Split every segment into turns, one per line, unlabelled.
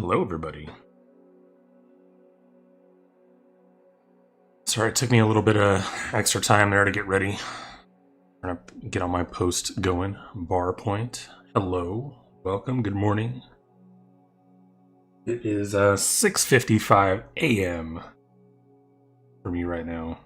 Hello, everybody. Sorry, it took me a little bit of extra time there to get ready. I'm gonna get on my post going. Bar point. Hello, welcome. Good morning. It is 6:55 a.m. for me right now.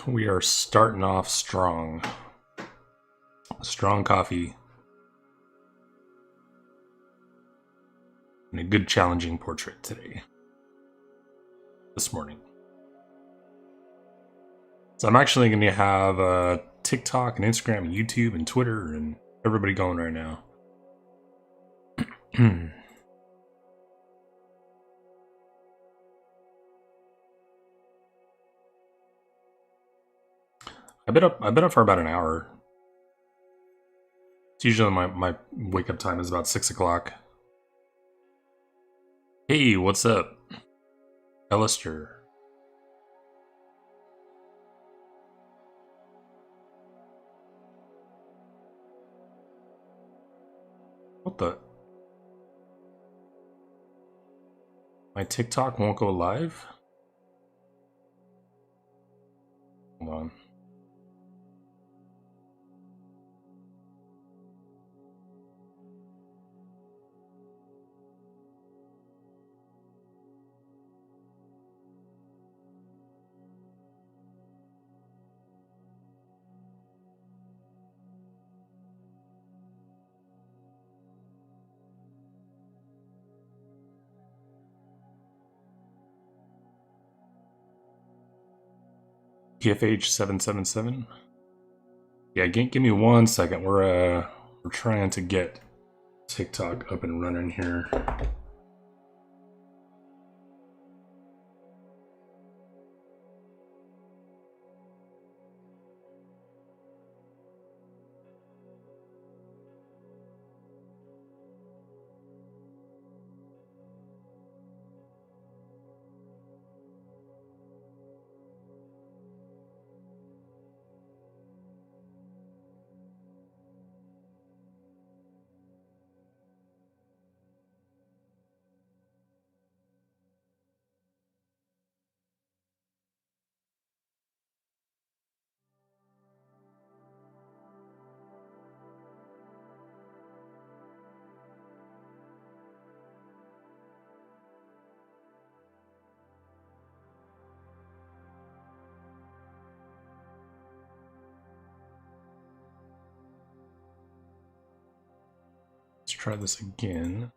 We are starting off strong. Strong coffee. And a good challenging portrait today. This morning. So I'm actually going to have TikTok and Instagram and YouTube and Twitter and everybody going right now. I've been up for about an hour. It's usually my wake up time is about 6 o'clock. Hey, what's up? Alistair. What the? My TikTok won't go live? Hold on. PFH777. Yeah, give me 1 second. We're trying to get TikTok up and running here. Let's try this again.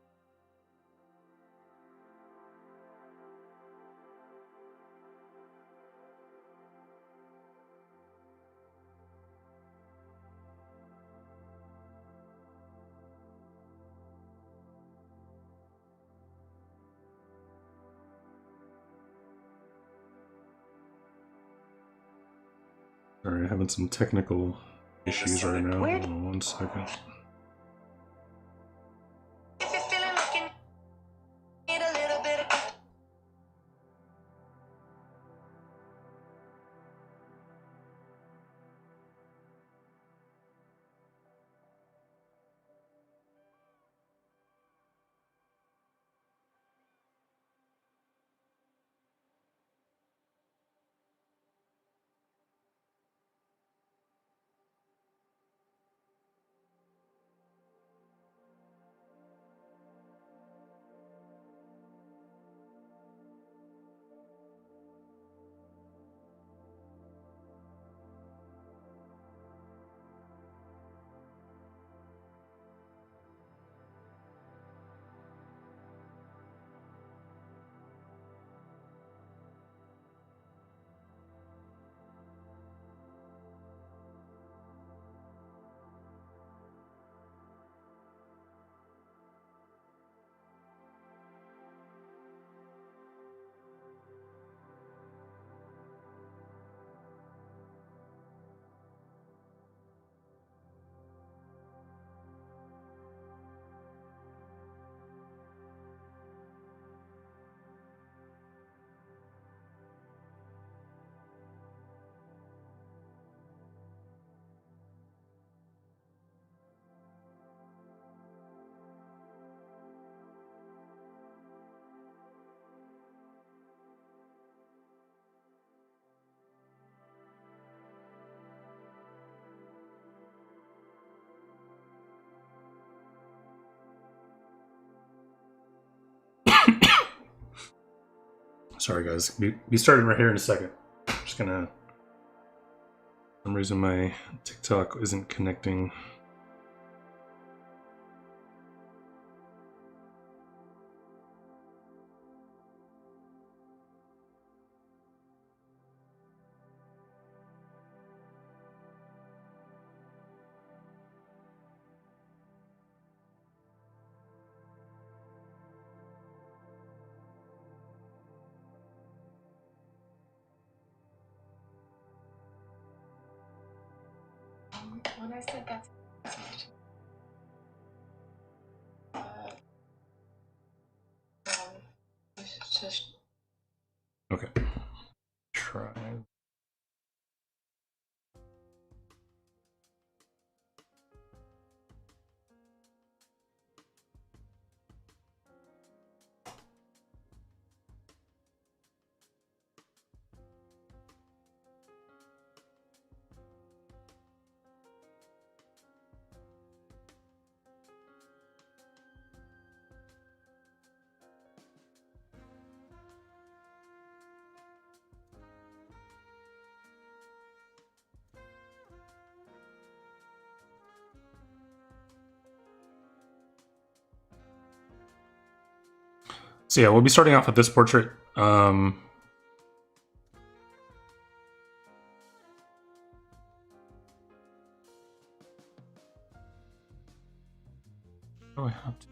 Sorry, having some technical issues right now. Hold on 1 second. Sorry, guys. Be starting right here in a second. I'm just gonna. For some reason, my TikTok isn't connecting.
When I said that's it's just
Okay. Try. So yeah, we'll be starting off with this portrait. Oh, I have to.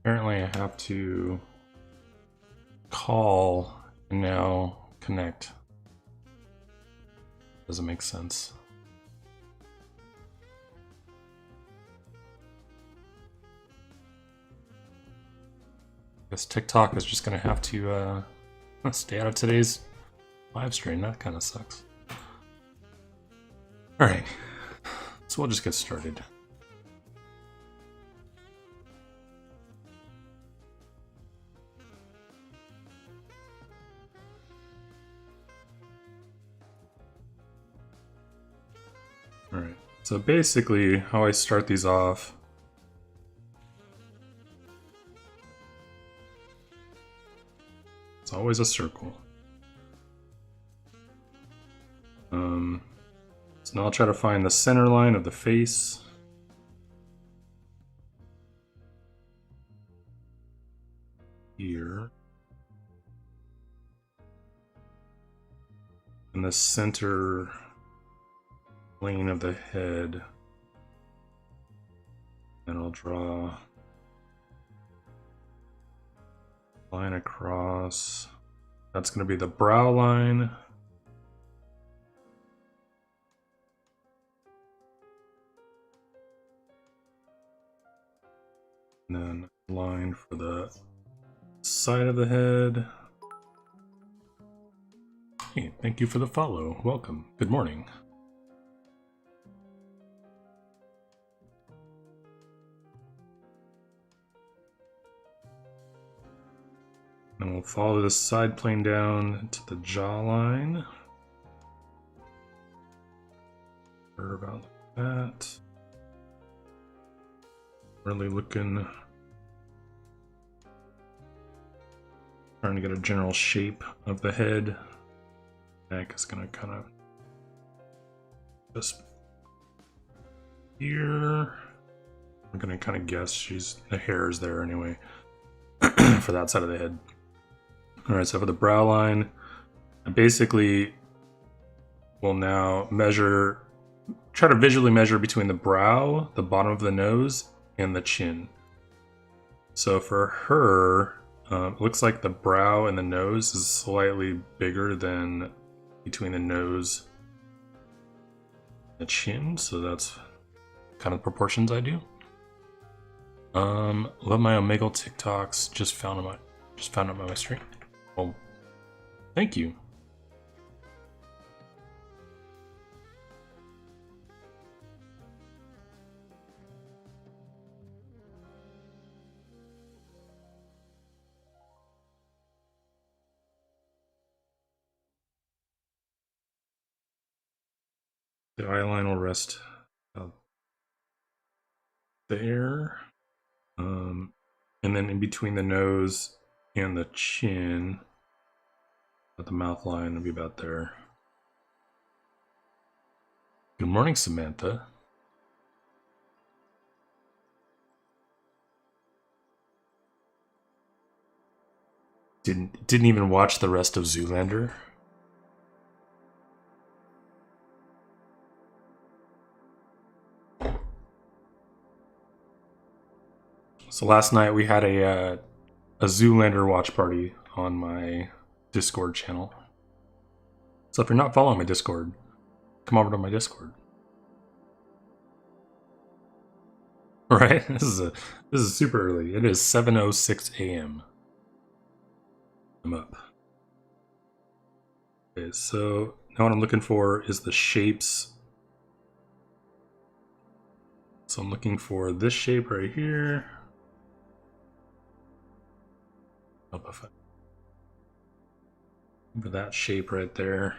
Apparently, I have to call and now connect. Doesn't make sense. Guess TikTok is just gonna have to stay out of today's live stream. That kind of sucks. All right, so we'll just get started. All right. So basically, how I start these off. It's always a circle. So now I'll try to find the center line of the face. Here. And the center plane of the head. And I'll draw a line across. That's going to be the brow line. And then a line for the side of the head. Hey, thank you for the follow. Welcome. Good morning. And we'll follow this side plane down to the jawline. Curve out like that. Really looking, trying to get a general shape of the head. Neck is gonna kind of just here. I'm gonna kind of guess the hair is there anyway for that side of the head. All right, so for the brow line, I basically will now try to visually measure between the brow, the bottom of the nose, and the chin. So for her, it looks like the brow and the nose is slightly bigger than between the nose and the chin, so that's kind of the proportions I do. Love my Omegle TikToks. Just found them on my stream. Well, thank you. The eye line will rest there. And then in between the nose and the chin, the mouth line will be about there. Good morning, Samantha. Didn't even watch the rest of Zoolander. So last night we had a Zoolander watch party on my Discord channel. So if you're not following my Discord, come over to my Discord. Right? This is super early. It is 7:06 a.m. I'm up. Okay, so now what I'm looking for is the shapes. So I'm looking for this shape right here. For that shape right there.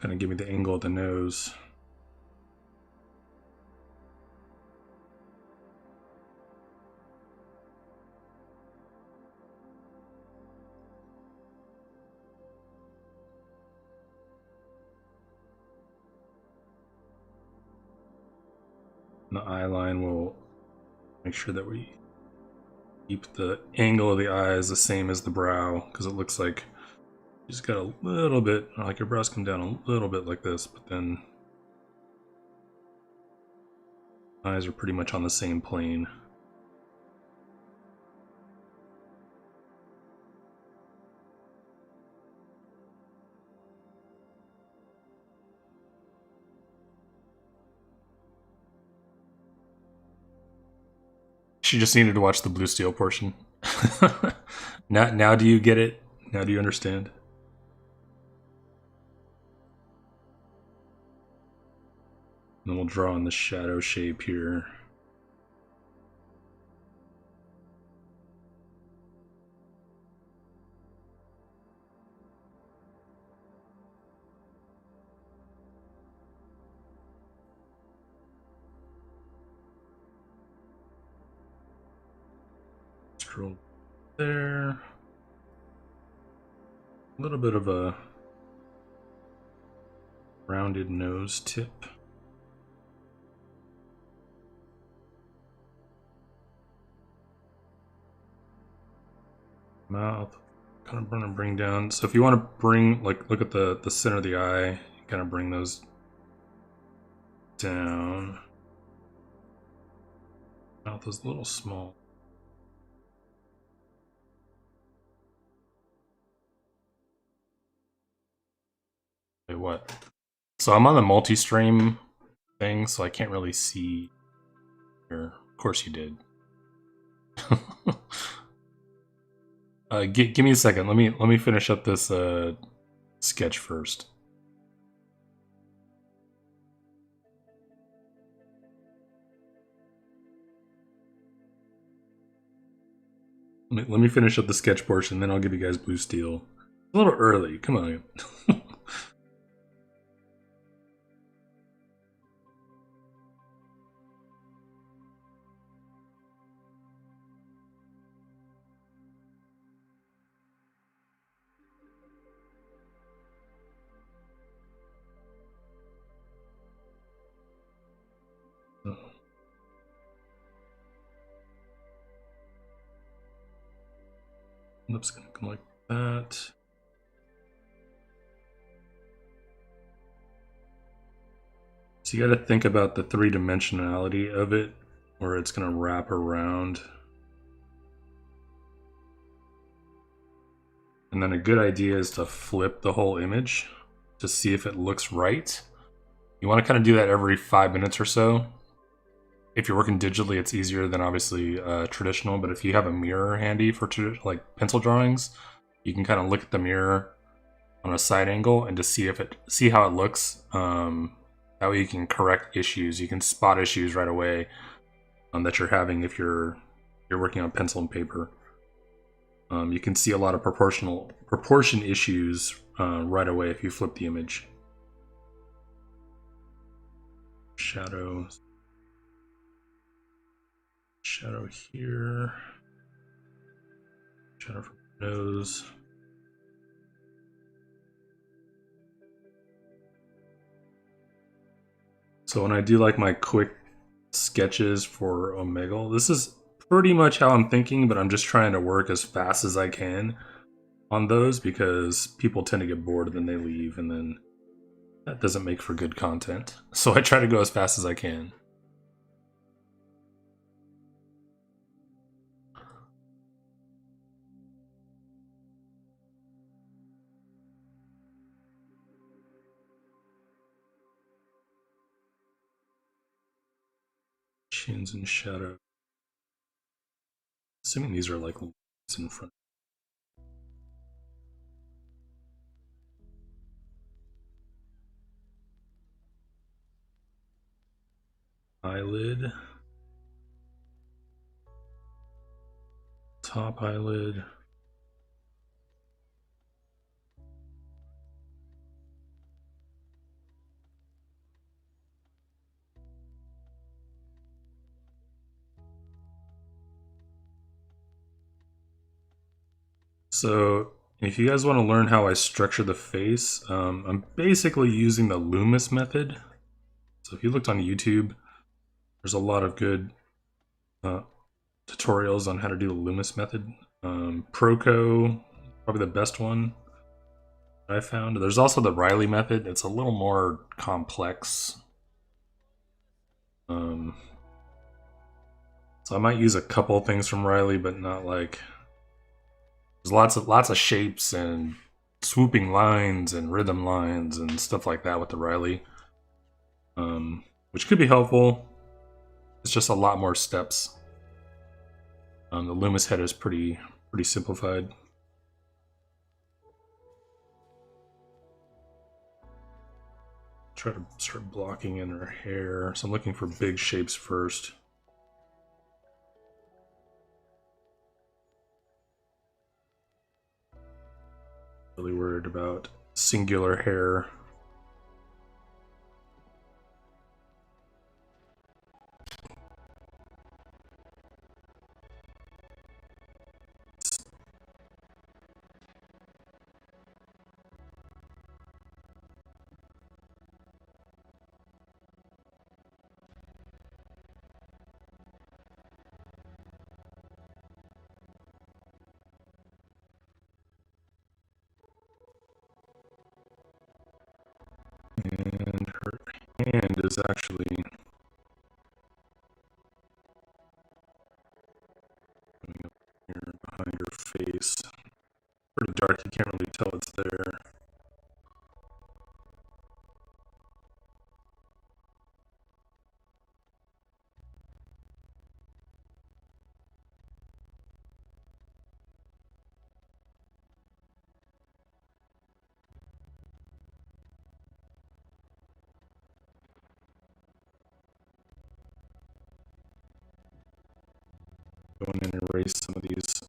Kind of give me the angle of the nose. And the eye line will make sure that we keep the angle of the eyes the same as the brow, because it looks like you just got a little bit, like your brows come down a little bit like this, but then eyes are pretty much on the same plane. She just needed to watch the Blue Steel portion. Now do you get it? Now do you understand? And then we'll draw in the shadow shape here. Scroll there. A little bit of a rounded nose tip. Mouth, kind of gonna bring down. So if you want to bring, like, look at the center of the eye, kind of bring those down. Mouth is a little small. Wait, what? So I'm on the multi-stream thing, so I can't really see here. Of course you did. Give me a second. Let me finish up this sketch first. Let me finish up the sketch portion, then I'll give you guys Blue Steel. A little early. Come on. Lips gonna come like that. So you got to think about the three-dimensionality of it, where it's gonna wrap around. And then a good idea is to flip the whole image to see if it looks right. You want to kind of do that every 5 minutes or so. If you're working digitally, it's easier than obviously traditional, but if you have a mirror handy for like pencil drawings, you can kind of look at the mirror on a side angle and just see how it looks. That way you can correct issues. You can spot issues right away that you're having if you're working on pencil and paper. You can see a lot of proportion issues right away if you flip the image. Shadow here. Shadow from the nose. So when I do like my quick sketches for Omegle, this is pretty much how I'm thinking, but I'm just trying to work as fast as I can on those because people tend to get bored and then they leave, and then that doesn't make for good content. So I try to go as fast as I can. Chins and shadow. Assuming these are like lights in front. Eyelid. Top eyelid. So if you guys want to learn how I structure the face, I'm basically using the Loomis method. So if you looked on YouTube, there's a lot of good tutorials on how to do the Loomis method. Proco, probably the best one I found. There's also the Riley method. It's a little more complex. So I might use a couple things from Riley, but not like... There's lots of shapes and swooping lines and rhythm lines and stuff like that with the Riley, which could be helpful. It's just a lot more steps. The Loomis head is pretty simplified. Try to start blocking in her hair. So I'm looking for big shapes first. Really worried about singular hair. And her hand is actually here behind her face. Pretty dark, you can't really tell it's there. Go in and erase some of these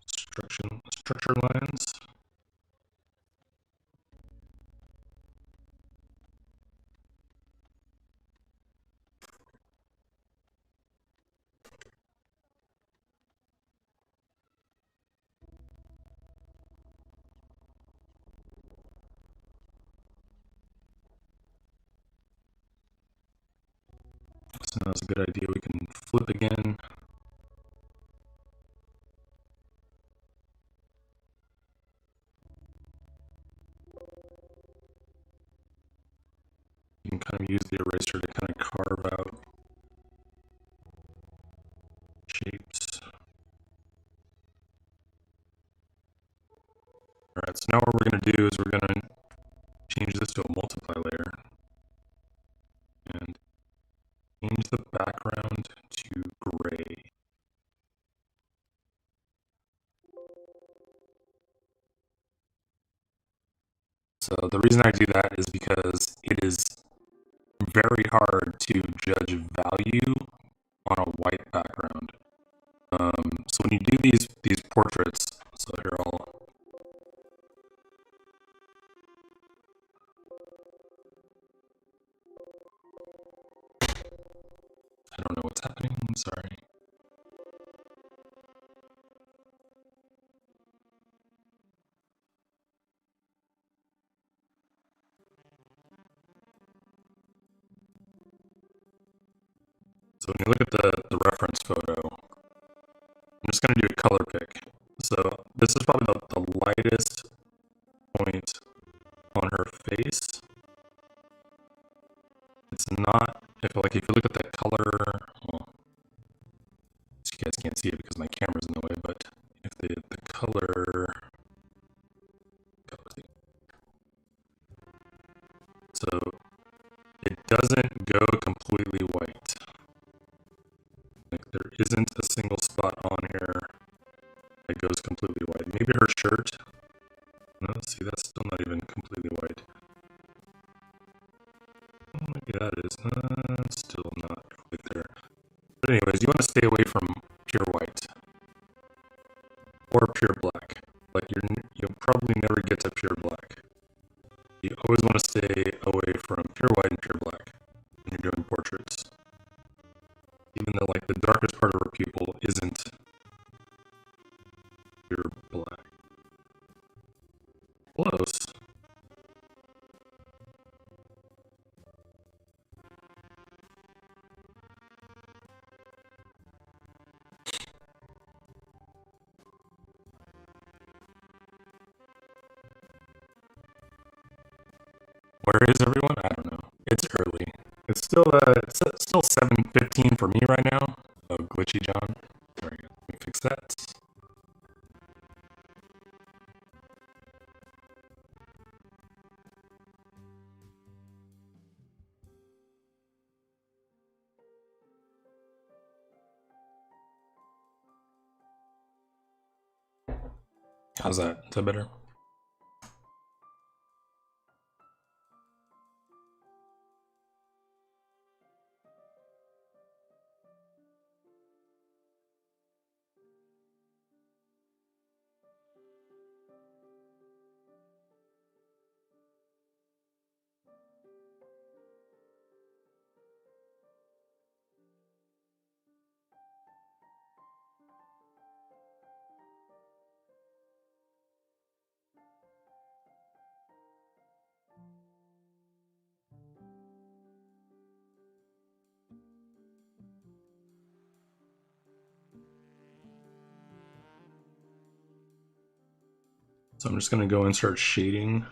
structure lines. So now's a good idea. We can flip again. You can kind of use the eraser to kind of carve out shapes. Alright, so now what we're going to do is we're going to change this to a multiply layer. And change the background to gray. So the reason I do that is because it is very hard to judge value on a white background. So when you do these portraits, so here I don't know what's happening. I'm sorry. So when you look at the reference photo, I'm just going to do a color pick. So this is probably the lightest point on her face. It's not, if you look at the color, well, you guys can't see it because my camera's in the way, but if the color, so it doesn't go completely white. Like there isn't a single spot on here that goes completely white. Maybe her shirt. No, see, that's still not even completely white. Oh, maybe that is. Still not quite there. But anyways, you want to stay away from pure white or pure black. Like you'll probably never get to pure black. You always want to stay away from pure white and pure black when you're doing portraits. Even though like the darkest part of her pupil isn't pure black. Close. Where is everyone? I don't know. It's early. It's still 7:15 for me right now. Oh, glitchy John. There we go. Let me fix that. How's that? Is that better? So I'm just going to go and start shading.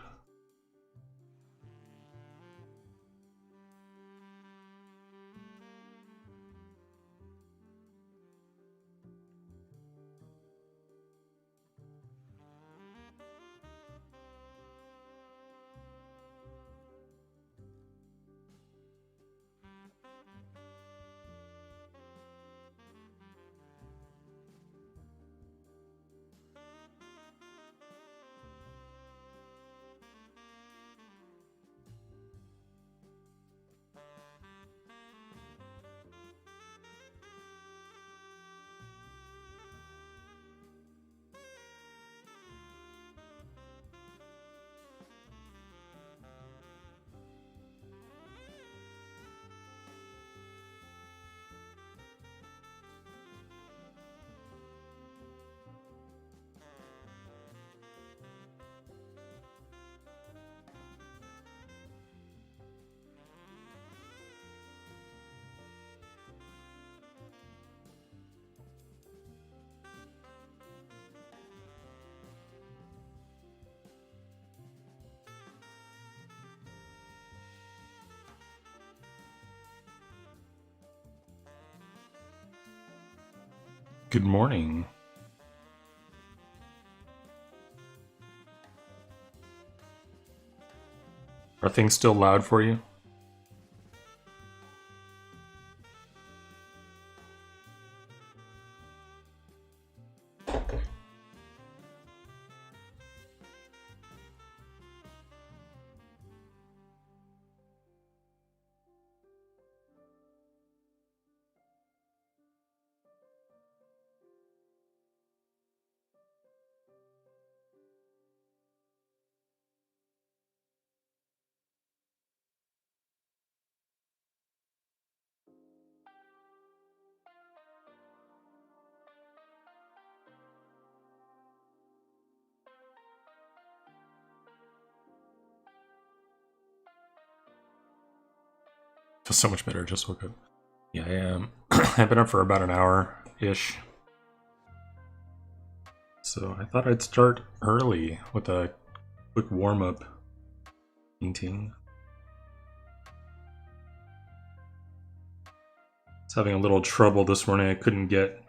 Good morning. Are things still loud for you? Feels so much better. Just woke up. Yeah, I am. I've been up for about an hour-ish. So I thought I'd start early with a quick warm-up painting. I was having a little trouble this morning. I couldn't get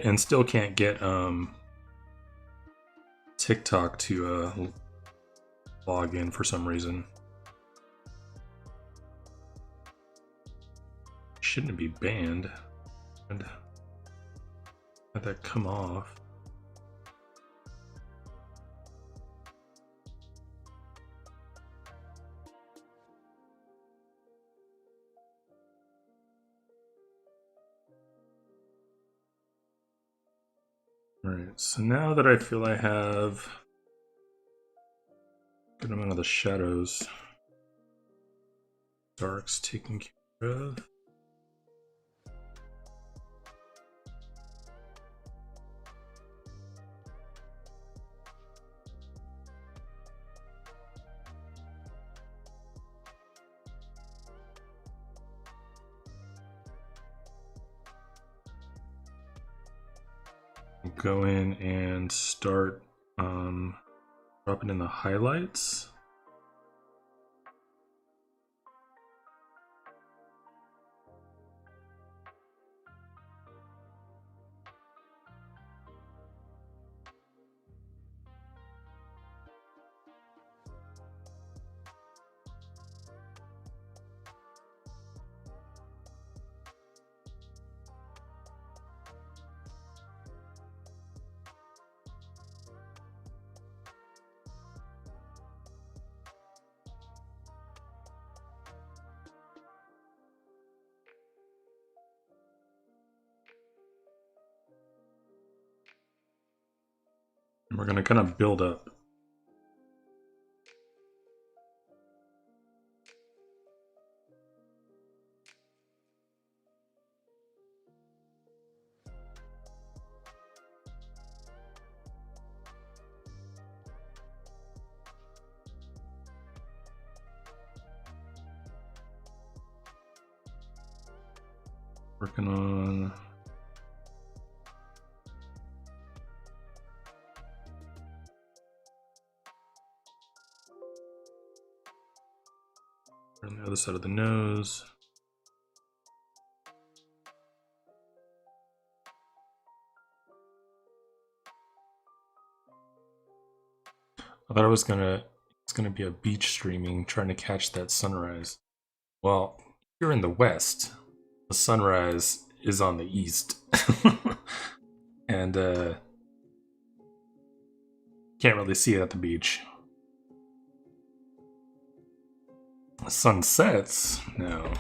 and still can't get TikTok to log in for some reason. Shouldn't it be banned? And let that come off. Alright, so now that I feel I have a good amount of the shadows, darks taken care of. Go in and start dropping in the highlights. And we're going to kind of build up. Working on on the other side of the nose. I thought it's gonna be a beach streaming trying to catch that sunrise. Well, you're in the west. The sunrise is on the east. And can't really see it at the beach. The sun sets? No.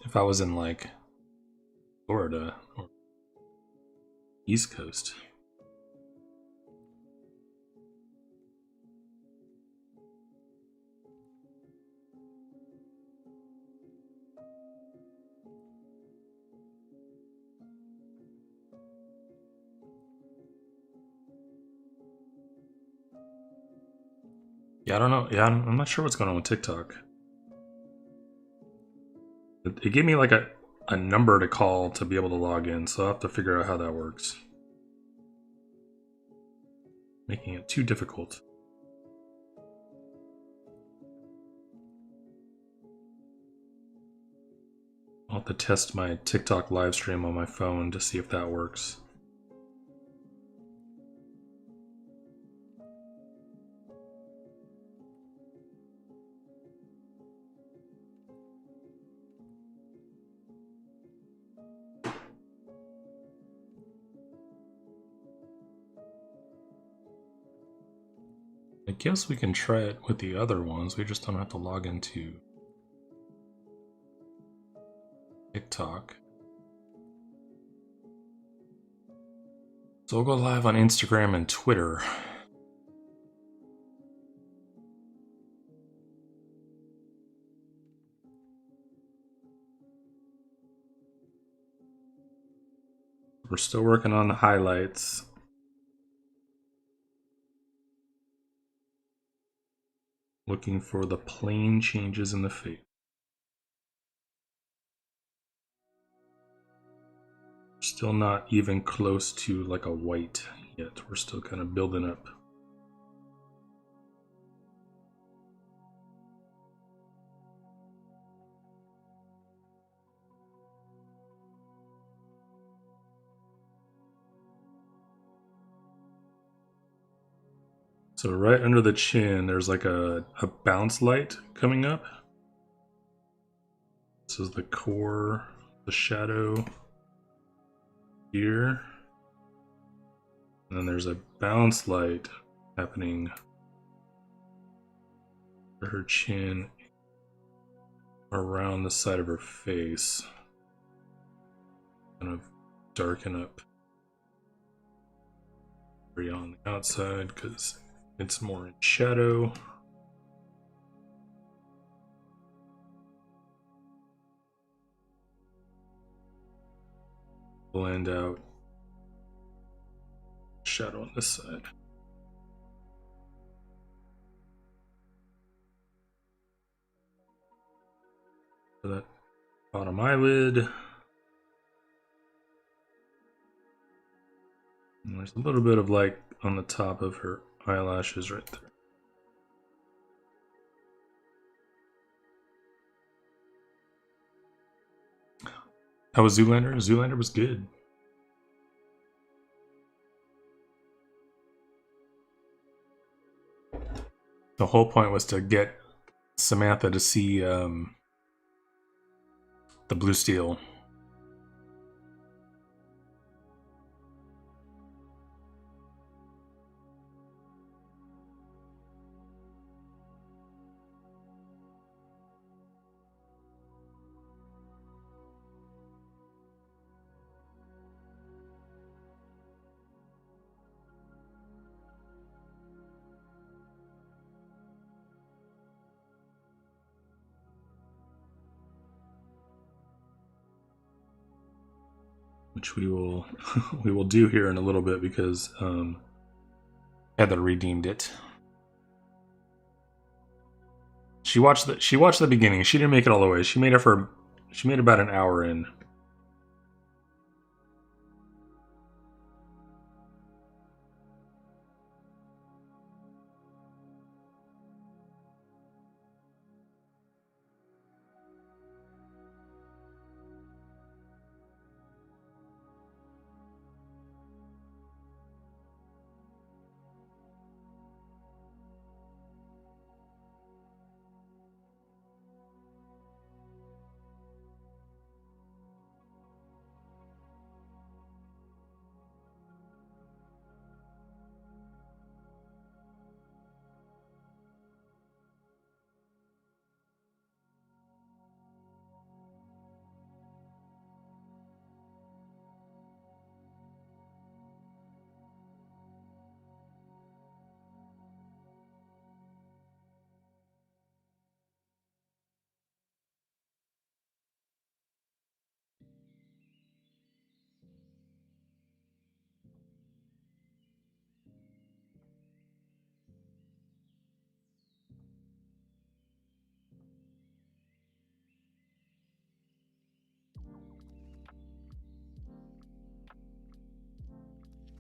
If I was in like Florida or East Coast. Yeah, I don't know. Yeah, I'm not sure what's going on with TikTok. It gave me like a number to call to be able to log in, so I'll have to figure out how that works. Making it too difficult. I'll have to test my TikTok live stream on my phone to see if that works. I guess we can try it with the other ones, we just don't have to log into TikTok. So we'll go live on Instagram and Twitter. We're still working on the highlights. Looking for the plain changes in the face. Still not even close to like a white yet. We're still kind of building up. So right under the chin, there's like a bounce light coming up. This is the core, the shadow here. And then there's a bounce light happening for her chin around the side of her face. Kind of darken up on the outside because it's more in shadow. Blend out shadow on this side. For that bottom eyelid. And there's a little bit of light on the top of her eyelashes right there. How was Zoolander? Zoolander was good. The whole point was to get Samantha to see the Blue Steel. Which we will we will do here in a little bit because Heather redeemed it. She watched the beginning. She didn't make it all the way. She made about an hour in.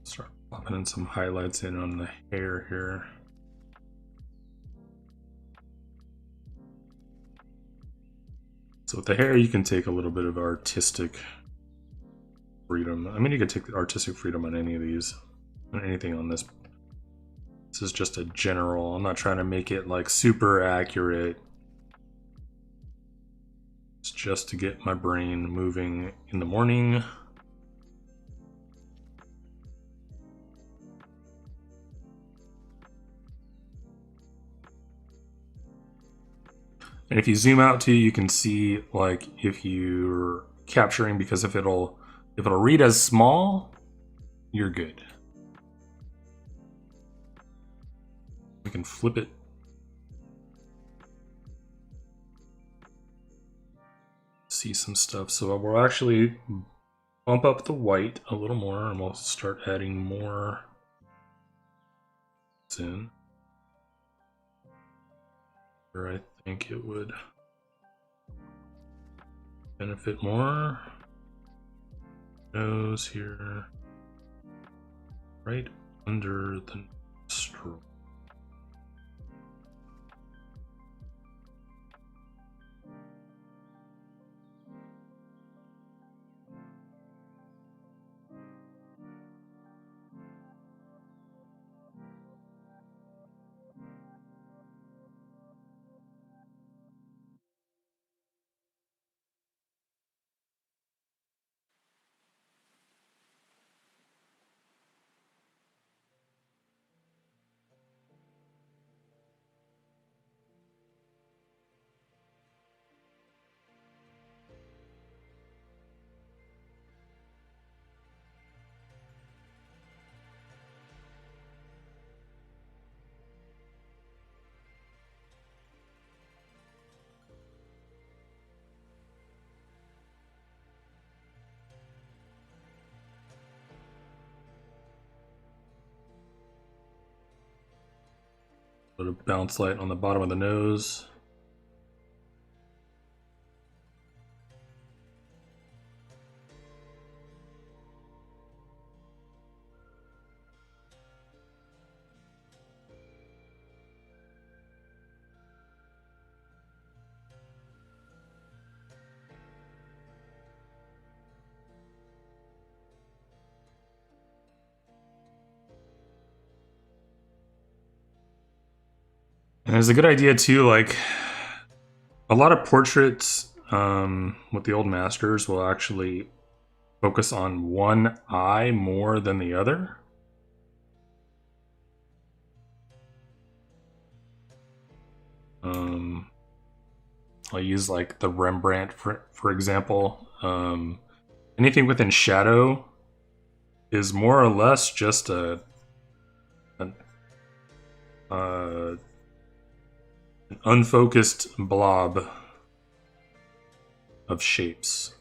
Start popping in some highlights in on the hair here. So with the hair, you can take a little bit of artistic freedom. I mean, you could take artistic freedom on any of these, on anything on this. This is just a general. I'm not trying to make it like super accurate. It's just to get my brain moving in the morning. And if you zoom out too, you can see like if you're capturing, because if it'll read as small, you're good. We can flip it. See some stuff. So we'll actually bump up the white a little more, and we'll start adding more in where I think it would benefit more. Nose here, right under the nostril. A little bounce light on the bottom of the nose. And it's a good idea too, like a lot of portraits with the old masters will actually focus on one eye more than the other. I'll use like the Rembrandt for example. Anything within shadow is more or less just an unfocused blob of shapes.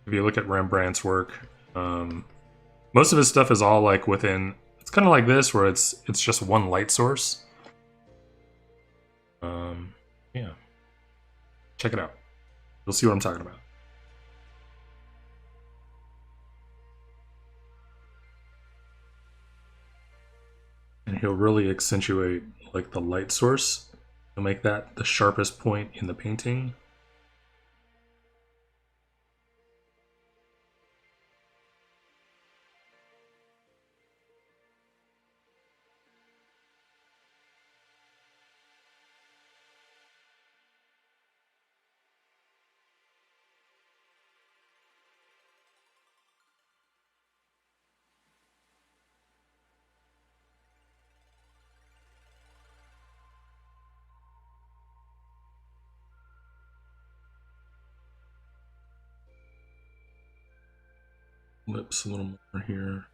If you look at Rembrandt's work, most of his stuff is all like within. It's kind of like this, where it's just one light source. Yeah, check it out. You'll see what I'm talking about. And he'll really accentuate like the light source. He'll make that the sharpest point in the painting. Lips a little more here.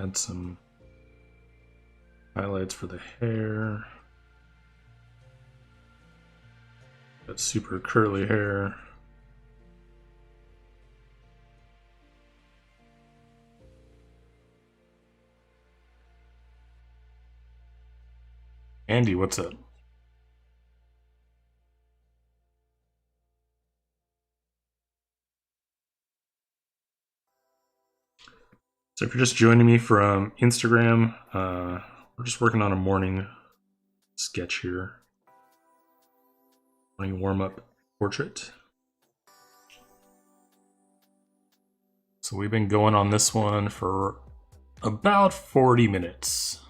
Add some highlights for the hair. That super curly hair. Andy, what's up? So if you're just joining me from Instagram, we're just working on a morning sketch here. Morning warm-up portrait. So we've been going on this one for about 40 minutes.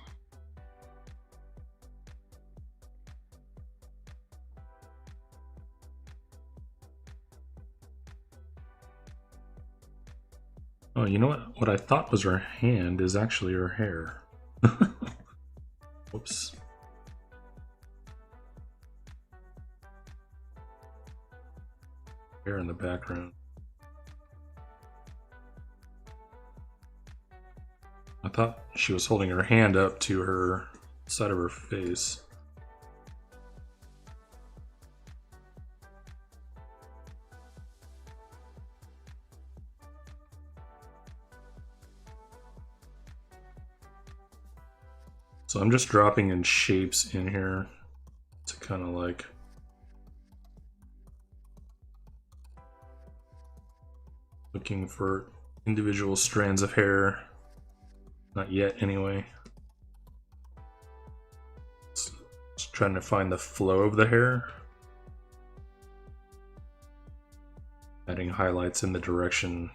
Oh, you know what? What I thought was her hand is actually her hair. Whoops. Hair in the background. I thought she was holding her hand up to her side of her face. So I'm just dropping in shapes in here to kind of like looking for individual strands of hair. Not yet, anyway. Just trying to find the flow of the hair. Adding highlights in the direction.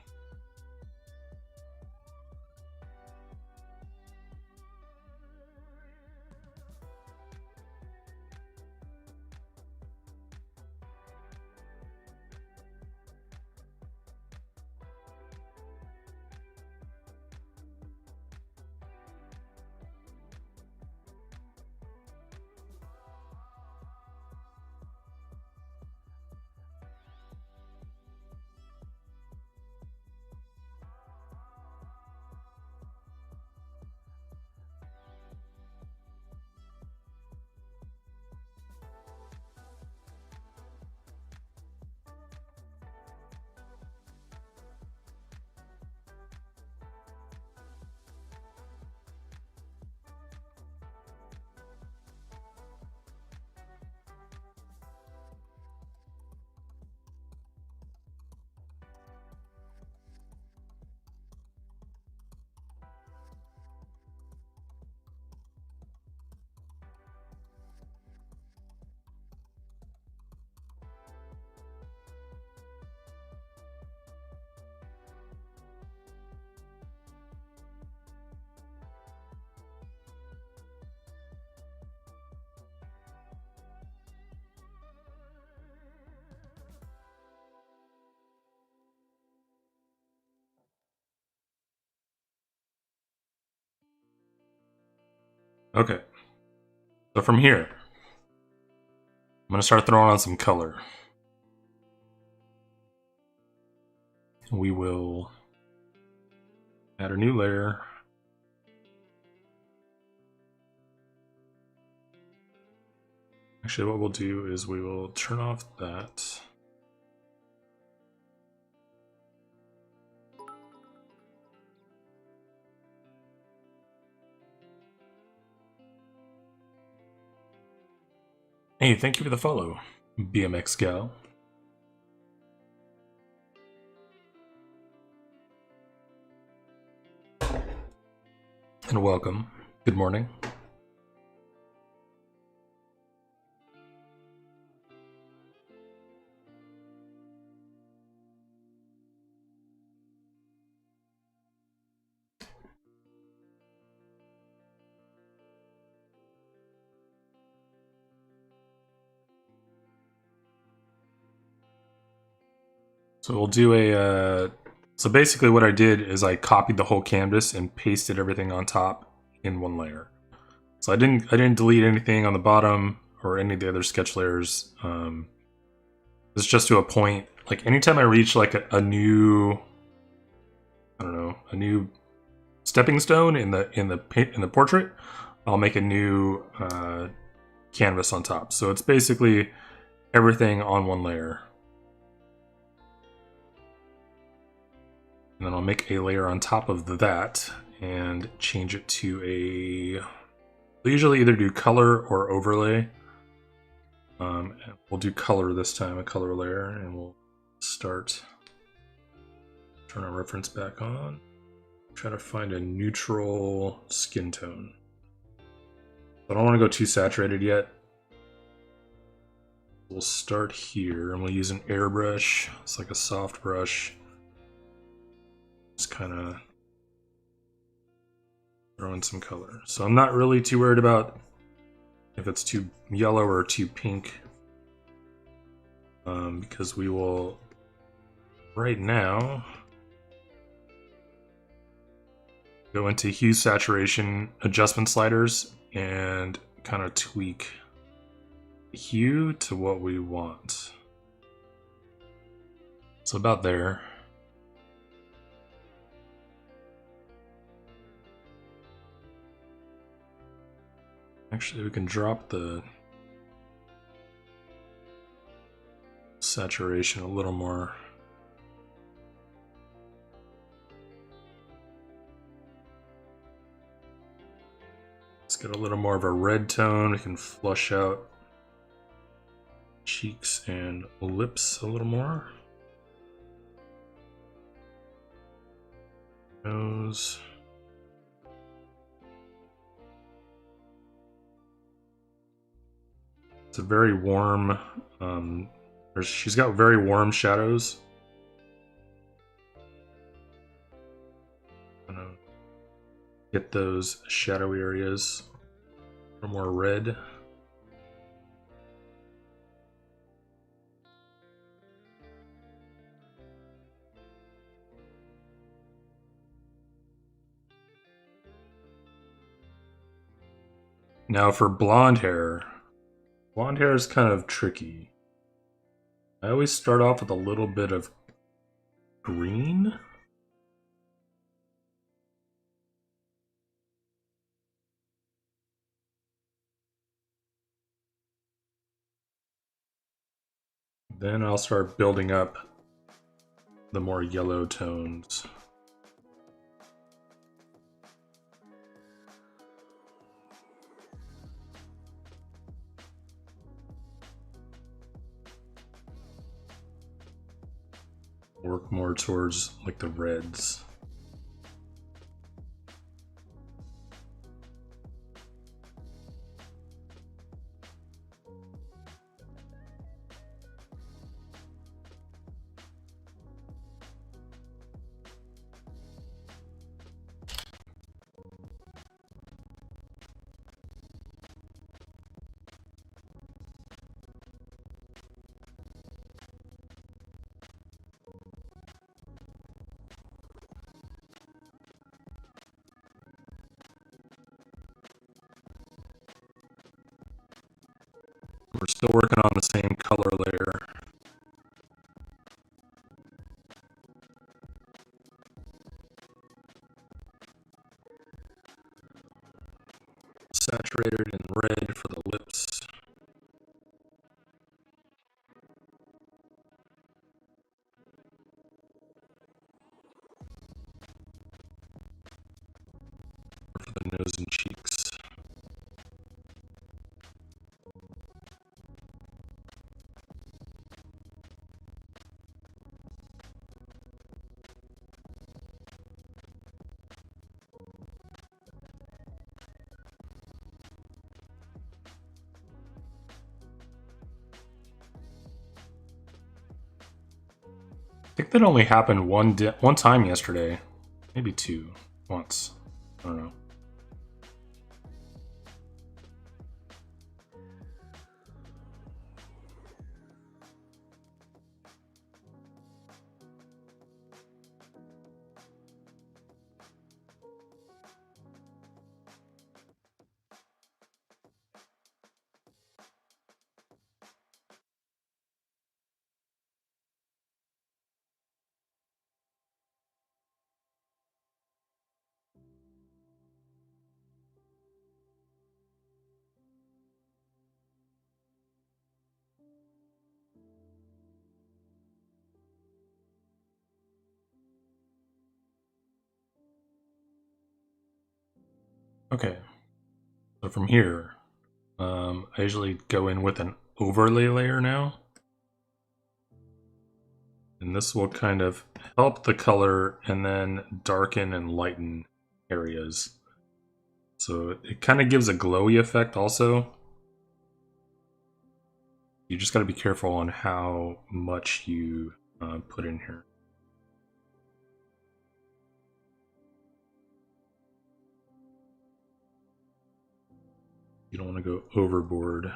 Okay, so from here, I'm going to start throwing on some color. We will add a new layer. Actually, what we'll do is we will turn off that. Hey, thank you for the follow, BMX Gal. And welcome. Good morning. So we'll do a, so basically what I did is I copied the whole canvas and pasted everything on top in one layer. So I didn't delete anything on the bottom or any of the other sketch layers. It's just to a point, like anytime I reach like a new, I don't know, a new stepping stone in the portrait, I'll make a new canvas on top. So it's basically everything on one layer. And then I'll make a layer on top of that and change it to a... I usually either do color or overlay. We'll do color this time, a color layer, and we'll start... Turn our reference back on. Try to find a neutral skin tone. I don't want to go too saturated yet. We'll start here, and we'll use an airbrush. It's like a soft brush. Just kind of throw in some color. So I'm not really too worried about if it's too yellow or too pink, because we will, right now, Go into hue saturation adjustment sliders and kind of tweak hue to what we want. So about there. Actually, we can drop the saturation a little more. Let's get a little more of a red tone. We can flush out cheeks and lips a little more. Nose. It's a very warm, she's got very warm shadows. Gonna get those shadowy areas for more red. Now for blonde hair. Blonde hair is kind of tricky. I always start off with a little bit of green. Then I'll start building up the more yellow tones. Work more towards like the reds. We're still working on the same color layer. Saturated in red for the lips. For the nose and cheeks. I think that only happened one time yesterday, maybe two, once. I don't know. Okay, so from here, I usually go in with an overlay layer now. And this will kind of help the color and then darken and lighten areas. So it kind of gives a glowy effect also. You just got to be careful on how much you put in here. You don't want to go overboard.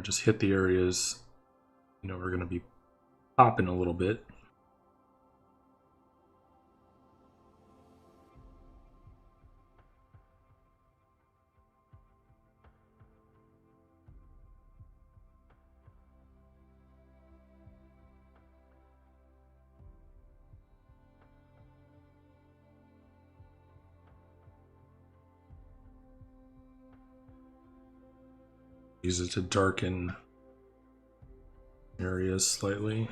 to just hit the areas, you know, we're going to be popping a little bit. Use it to darken areas slightly.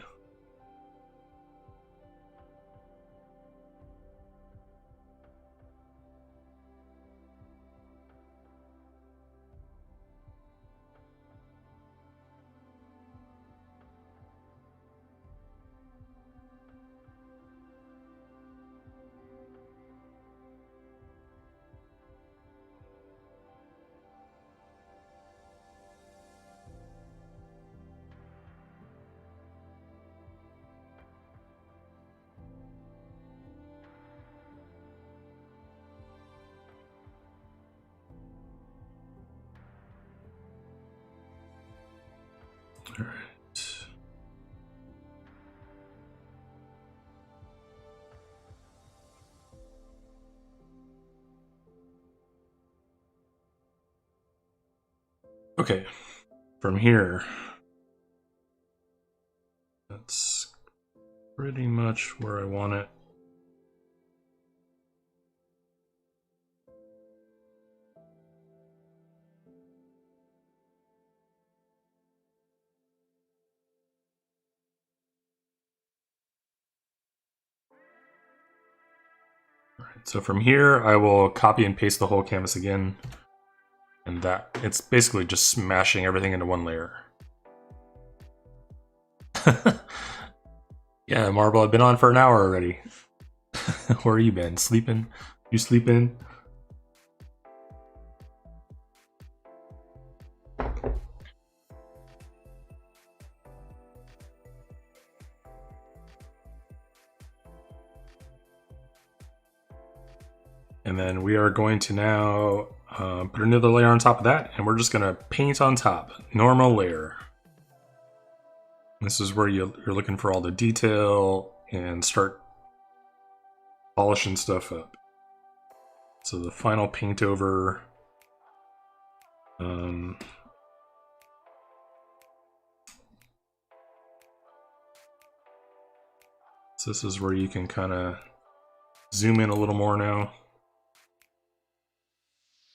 All right. Okay, from here, that's pretty much where I want it. All right, so from here, I will copy and paste the whole canvas again. And that, it's basically just smashing everything into one layer. Yeah, Marble, I've been on for an hour already. Where you been? Sleeping? You sleeping? And then we are going to now put another layer on top of that, and we're just going to paint on top. Normal layer. This is where you're looking for all the detail and start polishing stuff up. So the final paint over. So this is where you can kind of zoom in a little more now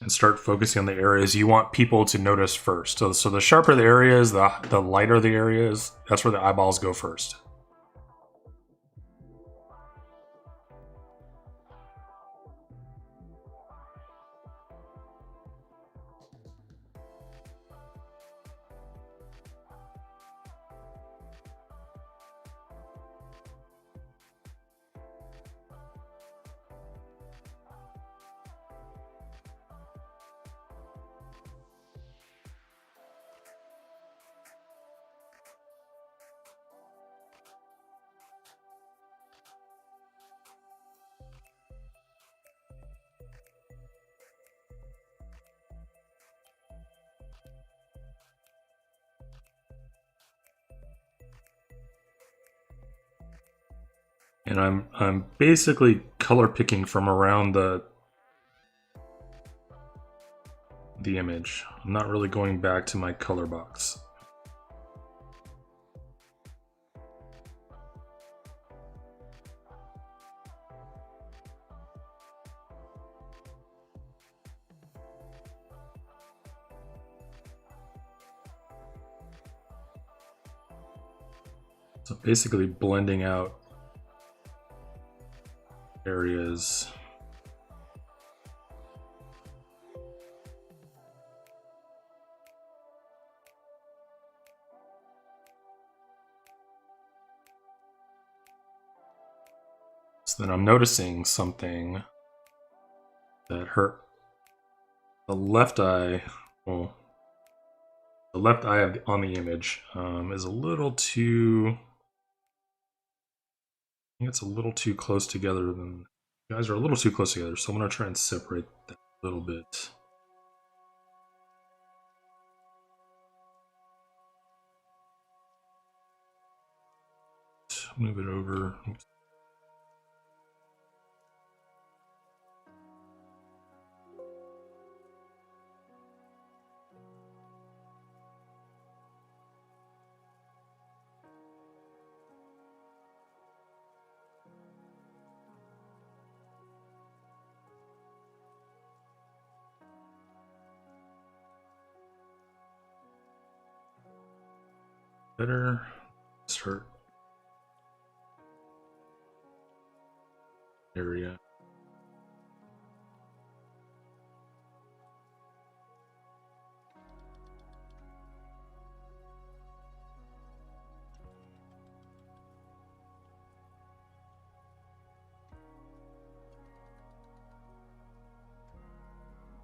and start focusing on the areas you want people to notice first. So the sharper the areas, the lighter the areas, that's where the eyeballs go first. And I'm basically color picking from around the image. I'm not really going back to my color box. So basically blending out areas. So then I'm noticing something that hurt the left eye. Well, the left eye on the image is a little too. I think it's a little too close together. You guys are a little too close together, so I'm gonna try and separate that a little bit. move it over. Oops. Better start area.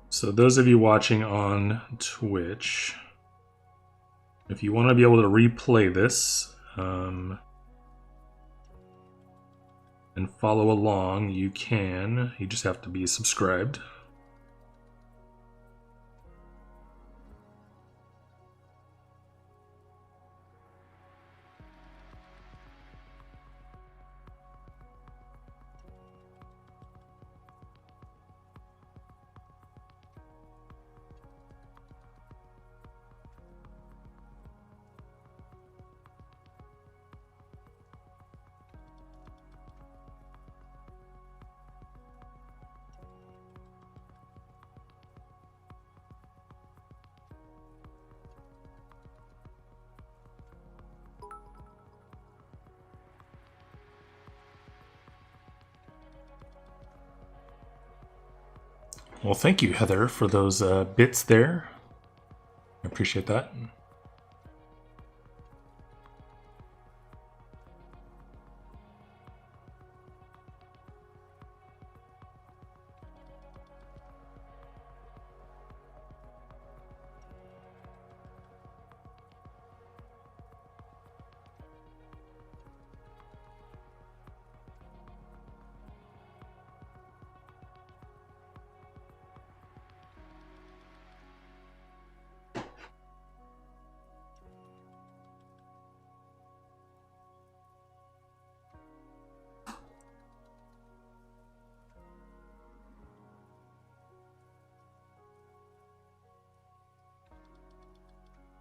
So those of you watching on Twitch, if you want to be able to replay this and follow along, you can. You just have to be subscribed. Well, thank you, Heather, for those bits there. I appreciate that.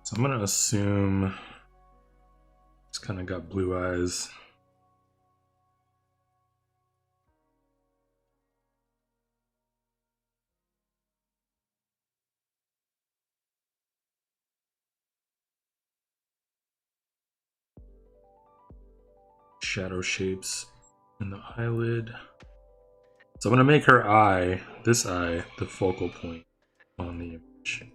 So I'm going to assume it's kind of got blue eyes. Shadow shapes in the eyelid. So I'm going to make her eye, this eye, the focal point on the image.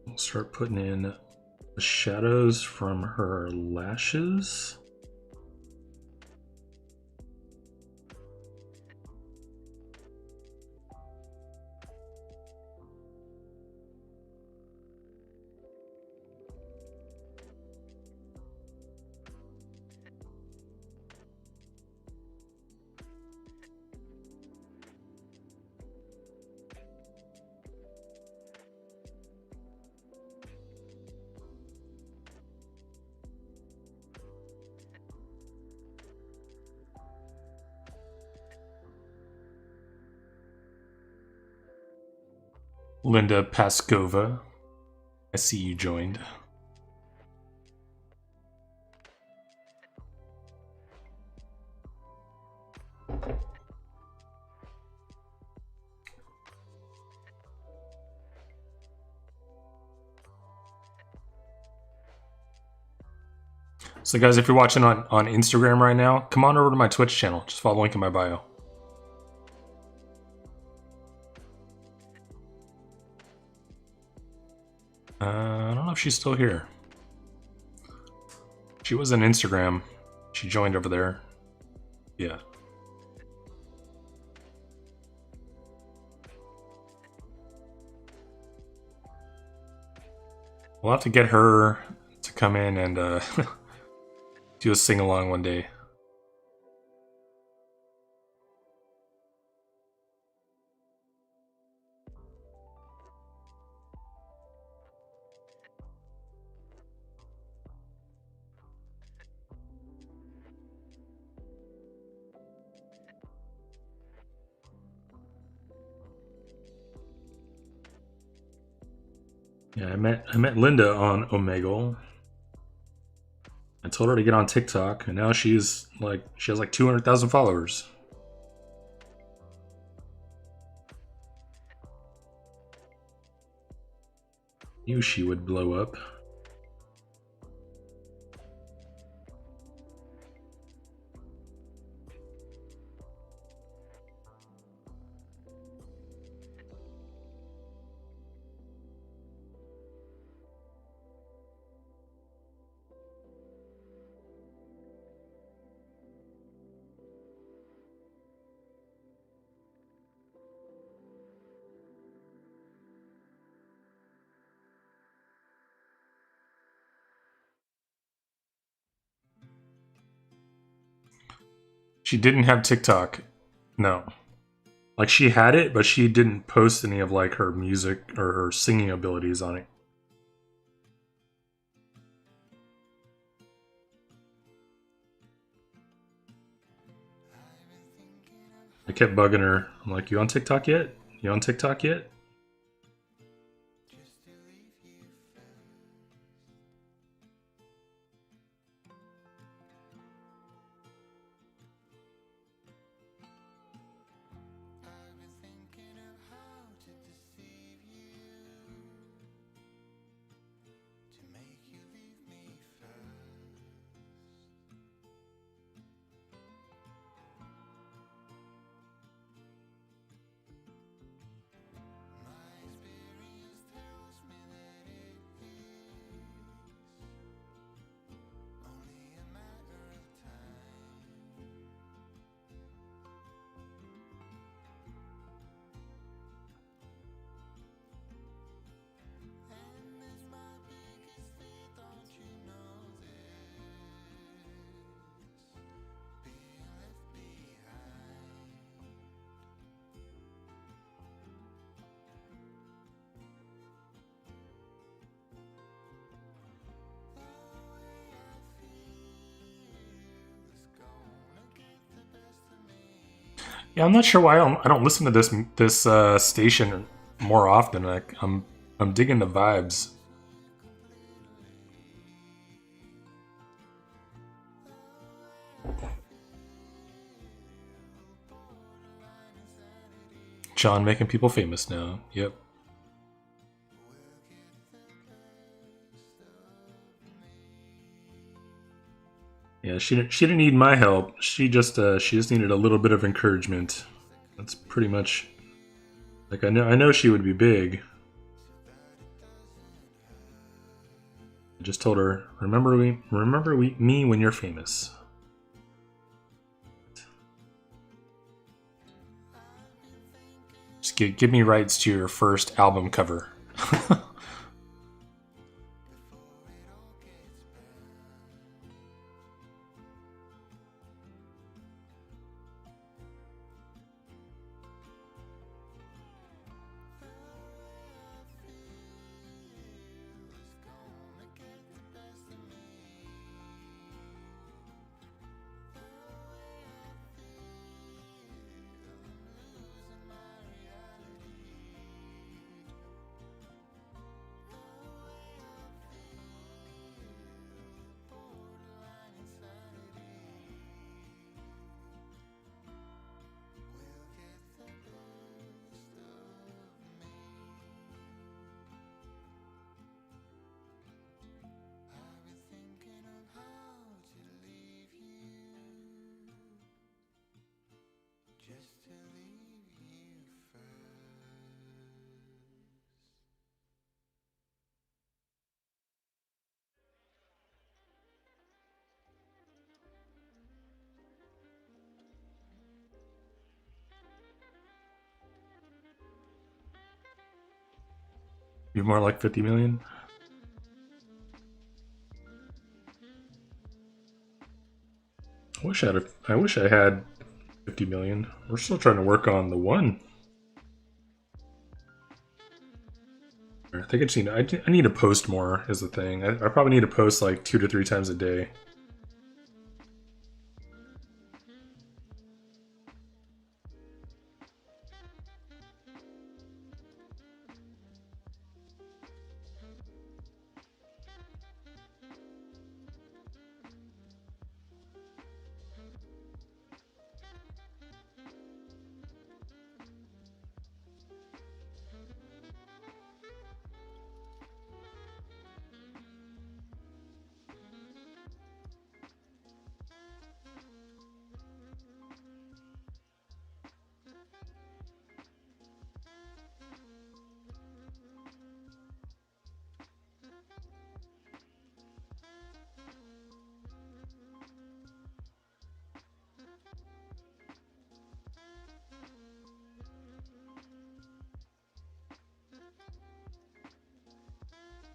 We'll start putting in the shadows from her lashes. Linda Paskova, I see you joined. So guys, if you're watching on Instagram right now, come on over to my Twitch channel. Just follow the link in my bio. I don't know if she's still here. She was on Instagram. She joined over there. Yeah. We'll have to get her to come in and do a sing-along one day. Yeah, I met Linda on Omegle. I told her to get on TikTok, and now she has like 200,000 followers. Knew she would blow up. She didn't have TikTok. No. Like, she had it, but she didn't post any of like her music or her singing abilities on it. I kept bugging her. I'm like, you on TikTok yet? You on TikTok yet? Yeah, I'm not sure why I don't listen to this station more often. Like, I'm digging the vibes. John making people famous now. Yep. Yeah, she didn't need my help. She just needed a little bit of encouragement. That's pretty much, like, I know she would be big. I just told her, remember me when you're famous. Just give me rights to your first album cover. Be more like 50 million. I wish I had 50 million. We're still trying to work on the one. I think I need to post more is the thing. I probably need to post like 2 to 3 times a day.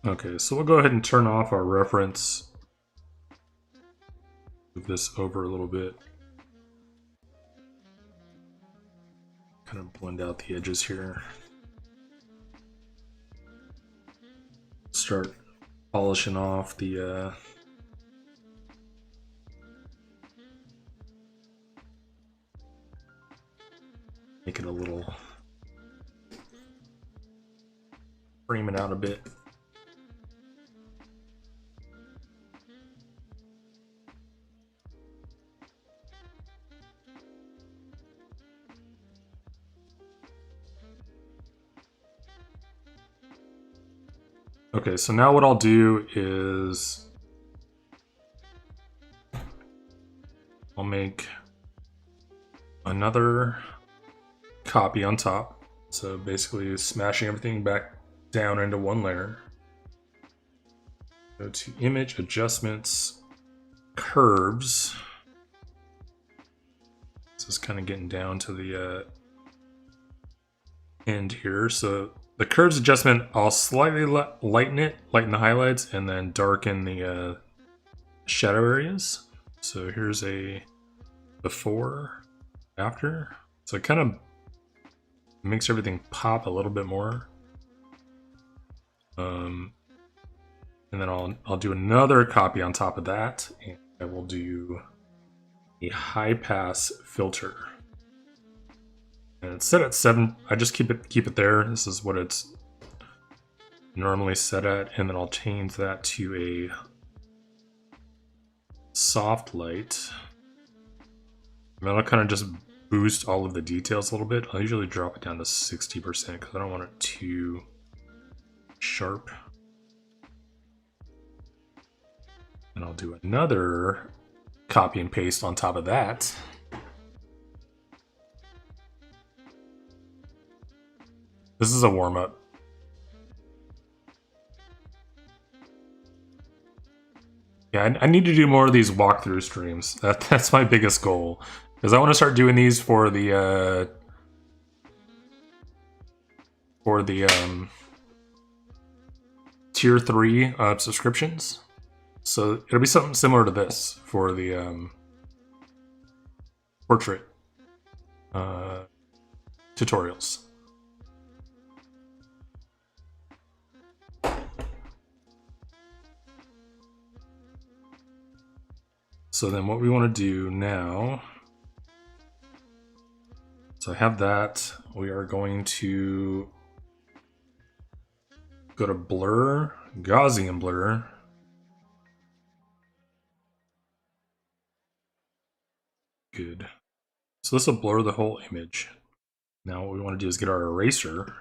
Okay, so we'll go ahead and turn off our reference. Move this over a little bit. Kind of blend out the edges here. Start polishing off the make it a little, frame it out a bit. Okay, so now what I'll do is I'll make another copy on top. So basically smashing everything back down into one layer. Go to image adjustments, curves. This is kind of getting down to the end here. So the curves adjustment, I'll slightly lighten the highlights, and then darken the shadow areas. So here's a before, after. So it kind of makes everything pop a little bit more. And then I'll do another copy on top of that, and I will do a high pass filter. And it's set at 7. I just keep it there. This is what it's normally set at, and then I'll change that to a soft light. And that'll kind of just boost all of the details a little bit. I'll usually drop it down to 60% because I don't want it too sharp. And I'll do another copy and paste on top of that. This is a warm-up. Yeah, I need to do more of these walkthrough streams. That's my biggest goal, because I want to start doing these for the tier 3 subscriptions. So it'll be something similar to this for the portrait tutorials. So then what we want to do now, so I have that. We are going to go to blur, Gaussian blur. Good. So this will blur the whole image. Now what we want to do is get our eraser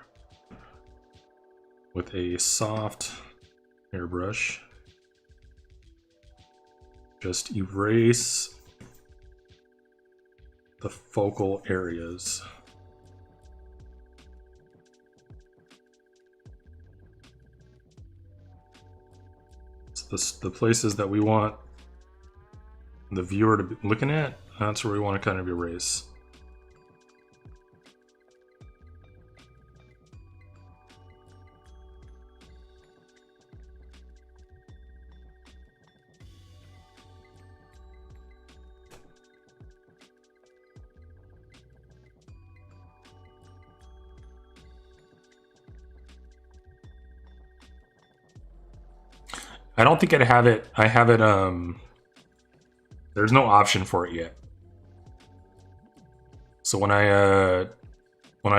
with a soft airbrush. Just erase the focal areas. So the places that we want the viewer to be looking at, that's where we want to kind of erase. I don't think I have it. I have it. There's no option for it yet. So when I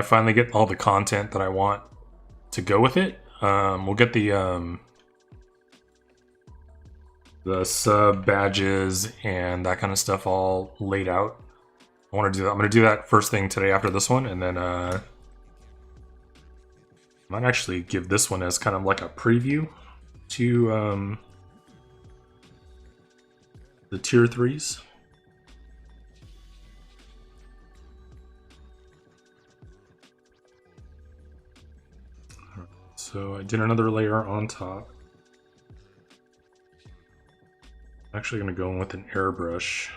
finally get all the content that I want to go with it, we'll get the sub badges and that kind of stuff all laid out. I want to do that. I'm going to do that first thing today after this one, and then I might actually give this one as kind of like a preview to the tier 3s. So I did another layer on top. I'm actually going to go in with an airbrush.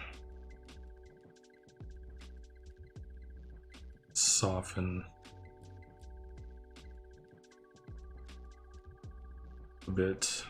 Soften a bit.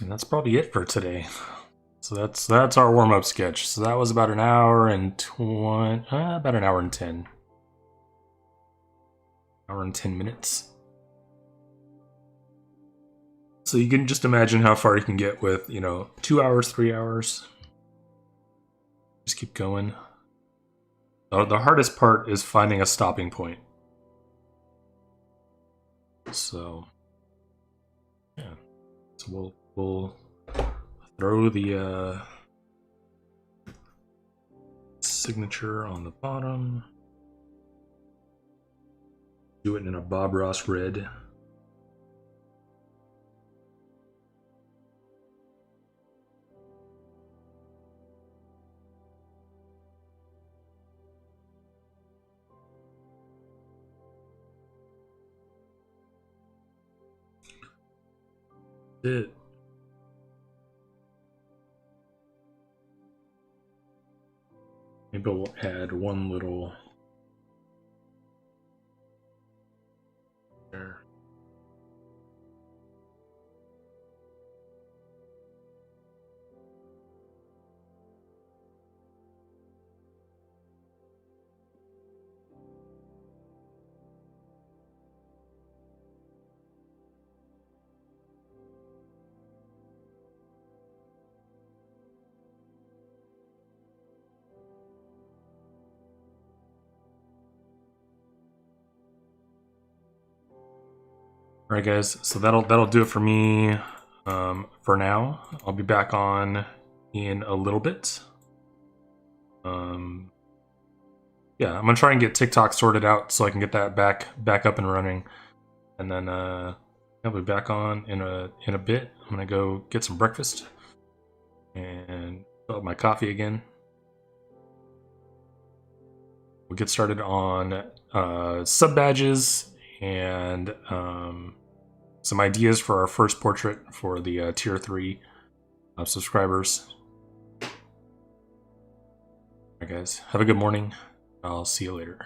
And that's probably it for today. So that's our warm-up sketch. So that was about an hour and 20, about an hour and 10. Hour and 10 minutes. So you can just imagine how far you can get with, 2 hours, 3 hours. Just keep going. The hardest part is finding a stopping point. So, yeah. So we'll throw the signature on the bottom. Do it in a Bob Ross red. It. Maybe we'll add one little there. All right, guys. So that'll do it for me for now. I'll be back on in a little bit. Yeah, I'm gonna try and get TikTok sorted out so I can get that back up and running, and then I'll be back on in a bit. I'm gonna go get some breakfast and fill up my coffee again. We'll get started on sub badges and some ideas for our first portrait for the tier 3 subscribers. Alright guys, have a good morning. I'll see you later.